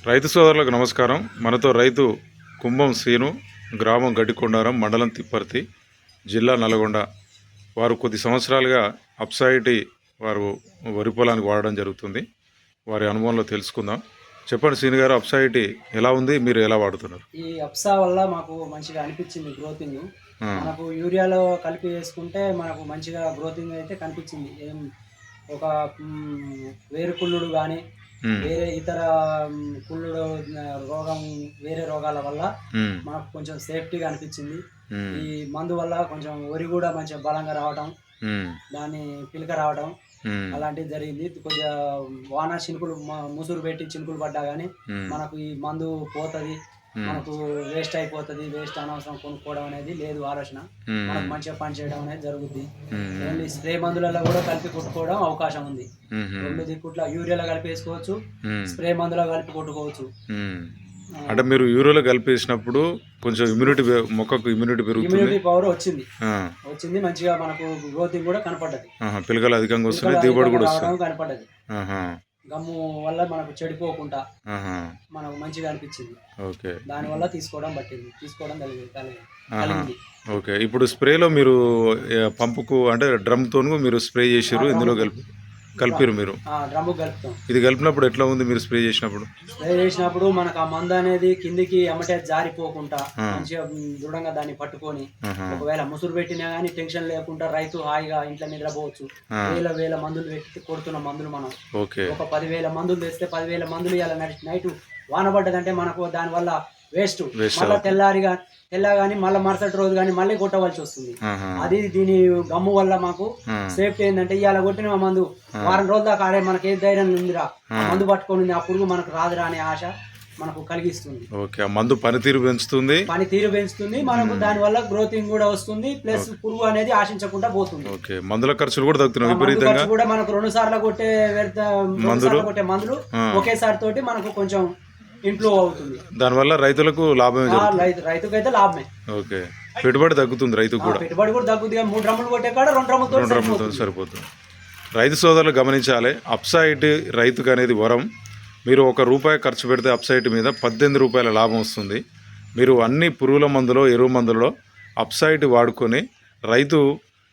రైతు సోదరులకు నమస్కారం. మనతో రైతు కుంభం శ్రీను, గ్రామం గడ్డికొండారం, మండలం తిప్పర్తి, జిల్లా నల్గొండ. వారు కొద్ది సంవత్సరాలుగా అప్సైటీ వారు వరి పొలానికి వాడడం జరుగుతుంది. వారి అనుభవంలో తెలుసుకుందాం. చెప్పండి శ్రీను గారు, అప్సైటీ ఎలా ఉంది, మీరు ఎలా వాడుతున్నారు? ఈ అప్సా వల్ల మాకు మంచిగా అనిపించింది గ్రోతింగ్. మనకు యూరియాలో కలిపి వేసుకుంటే మనకు మంచిగా గ్రోతింగ్ అయితే కనిపించింది. ఏం ఒక వేరు కుళ్ళుడు కానీ వేరే ఇతర కుళ్ళుడు రోగం వేరే రోగాల వల్ల మనకు కొంచెం సేఫ్టీగా అనిపించింది. ఈ మందు వల్ల కొంచెం వరి కూడా మంచిగా బలంగా రావడం, దాన్ని పిలక రావడం అలాంటివి జరిగింది. కొద్దిగా వాన చినుకులు ముసురు పెట్టి చినుకులు పడ్డా కానీ మనకు ఈ మందు పోతుంది, మనకు వేస్ట్ అయిపోతుంది, వేస్ట్ అనవసరం కొనుక్కోవడం అనేది లేదు ఆలోచన. మనకు మంచిగా పని చేయడం అనేది జరుగుద్ది. ఓన్లీ స్ప్రే మందులలో కూడా కలిపి కొట్టుకోవడం అవకాశం ఉంది. రెండు దిక్కుట్ల యూరియాలో కలిపి వేసుకోవచ్చు, స్ప్రే మందులో కలిపి కొట్టుకోవచ్చు. అంటే మీరు యూరియాలో కలిపేసినప్పుడు కొంచెం మొక్కకు ఇమ్యూనిటీ పెరుగుతుంది, ఇమ్యూనిటీ పవర్ వచ్చింది మంచిగా. మనకు గ్రోతింగ్ కూడా కనపడ్డది, పిలకలు అధికంగా వస్తున్నాయి, దిగుబడి కూడా కనపడ్డది. గమ్ము వల్ల మనకు చెడిపోకుండా మనకు మంచిగా అనిపించింది. దాని వల్ల తీసుకోవడం కలిగింది. ఓకే, ఇప్పుడు స్ప్రేలో మీరు పంపుకు అంటే డ్రమ్ తోను మీరు స్ప్రే చేసారు, ఇందులో కలిపారు మీరు డ్రమ్ము కలుపుతాం. ఇది కలిపినప్పుడు ఎట్లా ఉంది? మీరు స్ప్రే చేసినప్పుడు మనకు ఆ మందు అనేది కిందికి ఎమ్మటే జారిపోకుండా మంచిగా దృఢంగా దాన్ని పట్టుకొని ఒకవేళ ముసురు పెట్టినా గానీ టెన్షన్ లేకుండా రైతు హాయిగా ఇంట్లో నిద్రపోవచ్చు. వేల మందులు పెట్టి కొడుతున్న మందులు మనం ఒక 10,000 మందులు తెస్తే 10,000 మందులు ఇలా నైట్ వాన పడ్డదంటే మనకు దాని వల్ల వేస్ట్. మళ్ళీ తెల్లాగాని మళ్ళీ మరుసటి రోజు కానీ మళ్ళీ కొట్టవలసి వస్తుంది. అది దీని గమ్ము వల్ల మాకు సేఫ్టీ ఏంటంటే ఇవాళ కొట్టిన మందు వారం రోజుల దాకా ఆడే మనకి ఏ ధైర్యం ఉందిరా, మందు పట్టుకొని ఆ పురుగు మనకు రాదురా అనే ఆశ మనకు కలిగిస్తుంది. మందు పనితీరు పెంచుతుంది మనకు దాని వల్ల గ్రోతింగ్ కూడా వస్తుంది, ప్లస్ పురుగు అనేది ఆశించకుండా పోతుంది. మందుల ఖర్చులు కూడా తగ్గుతున్నాయి విపరీతంగా. కూడా మనకు 2 సార్లు కొట్టే మందులు ఒకేసారి తోటి మనకు కొంచెం ఇంప్రూవ్ అవుతుంది. దానివల్ల రైతులకు లాభమే, రైతుకైతే లాభమే. ఓకే, పెట్టుబడి తగ్గుతుంది, రైతుకు కూడా పెట్టుబడి కూడా తగ్గుతుంది. 3 డ్రమ్ములు కొట్టే కాడ 2 డ్రమ్ములతో సరిపోతుంది. రైతు సోదరులు గమనించాలి, అప్సైటీ రైతుకు అనేది వరం. మీరు ₹1 ఖర్చు పెడితే అప్సైటీ మీద ₹18 లాభం వస్తుంది. మీరు అన్ని పురుగుల మందులో ఎరువు మందులలో అప్సైటీ వాడుకొని రైతు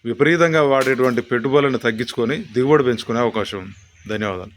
విపరీతంగా వాడేటువంటి పెట్టుబడులను తగ్గించుకొని దిగుబడి పెంచుకునే అవకాశం ఉంది. ధన్యవాదాలు.